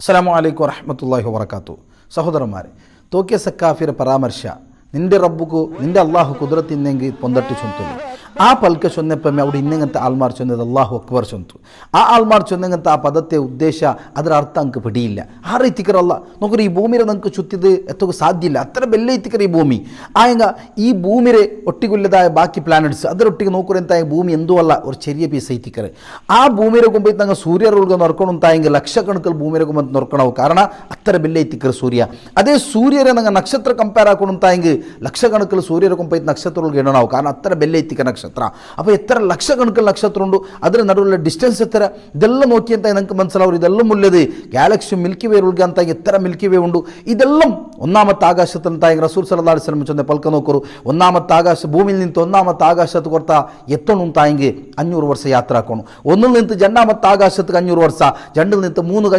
അസ്സലാമു അലൈക്കും വറഹ്മത്തുള്ളാഹി വബറകാതുഹു. സഹോദരന്മാരെ, തോക്കിയ സക്കാഫിರ ಪರಾಮರ್ಶ ನಿಂದೆ ರಬ್ಬುಗೂ ನಿಂದೆ ಅಲ್ಲಾಹು ಕುದರತ್ ಇನ್ನೆಂಗೆ ಪೊಂದಟ್ಟು ಚೊಂತುಲಿ ಆ ಪಲ್ಕ ಚೊನ್ನೆಪ್ಪಮ್ಮೆ ಅವಡು ಇನ್ನೆಂಗಂತ ಆಲ್ಮಾರ್ ಚೊಂದದ ಅಲ್ಲಾಹು ಅಕ್ಬರ್ ಚೊಂತು ಆ ಆಲ್ಮಾರ್ ಚೊಂದೆಂಗಂತ ಆ ಪದത്തെ ಉದ್ದೇಶ ಅದರ ಅರ್ಥ ಅಂಕ പിടിയില്ല. ആ റൈത്തിക്കറല്ല നോക്കറി ഈ ഭൂമിരെ നമുക്ക് ചുറ്റിയത് എത്തുക സാധ്യമില്ല. അത്ര ಬೆಲ್ಲೈತಿಕರ ಈ ಭೂಮಿ ആയങ്ക ഈ ഭൂമിരെ ഒട്ടികൊല്ലതായ ബാക്കി പ്ലാനറ്റ്സ് ಅದರೊಟ್ಟಿಗೆ ನೋಕುರೆಂತಾಯ ಭೂಮಿ ಎಂದೂ ಅಲ್ಲ ഒരു ചെറിയ പീസ് ಐತಿಕರೆ. ಆ ಭೂಮಿರೆ ಕೊಂಬೈತ್ ನಂಗೆ ಸೂರ್ಯರೊಳಗೆ ನೊರ್ಕೊಂಡು ತಾಯಂಗೆ ಲಕ್ಷ ಕಣಕಲ್ ಭೂಮಿರೆ ಕೊಂಬಂತ ನೊರ್ಕೊಳವು ಕಾರಣ ಅತ್ತರ ಬೆಲ್ಲೈತಿಕರ ಸೂರ್ಯ. ಅದೇ ಸೂರ್ಯರೇ ನಂಗೆ ನಕ್ಷತ್ರ ಕಂಪೇರ್ ಹಾಕೊಂಡು ತಾಯಂಗೆ ಲಕ್ಷಗಣಕಲ್ ಸೂರ್ಯರ ಕೊಂಬೈತ್ ನಕ್ಷತ್ರಗಳಿಗೆ ಎಣ್ಣಾವು ಕಾರಣ ಅತ್ತರ ಬೆಲ್ಲೈತಿಕ ನಕ್ಷತ್ರ. അപ്പോൾ എത്ര ലക്ഷക്കണക്കിന് നക്ഷത്രമുണ്ട്, അതിന് നടുവിലുള്ള ഡിസ്റ്റൻസ് എത്ര, ഇതെല്ലാം നോക്കി എന്താ നമുക്ക് മനസ്സിലാവും. ഇതെല്ലാം ഉള്ളത് ഗാലക്സി മിൽക്കി വേ ഉൾഗ ಅಂತ എത്ര മിൽക്കി വേ ഉണ്ട്. ഇതെല്ലാം ഒന്നാമത്തെ ആകാശത്തിൽ തായ റസൂൽ സല്ലല്ലാഹു അലൈഹി വസല്ലം ചൊന്ന പൽಕ നോക്കರು ഒന്നാമത്തെ ആകാಶ ಭೂಮಿയിൽ ನಿಂತು ഒന്നാമത്തെ ಆಕಾಶಕ್ಕೆ ಕೊರ್ತಾ ಎತ್ತೋಣ ತಾಯಂಗೆ 500 ವರ್ಷ ಯಾತ್ರಾ ಹಾಕೋಣ. ഒന്നിൽ നിന്ന് രണ്ടാമത്തെ ആകാശಕ್ಕೆ 500 ವರ್ಷ, രണ്ടിൽ നിന്ന് 3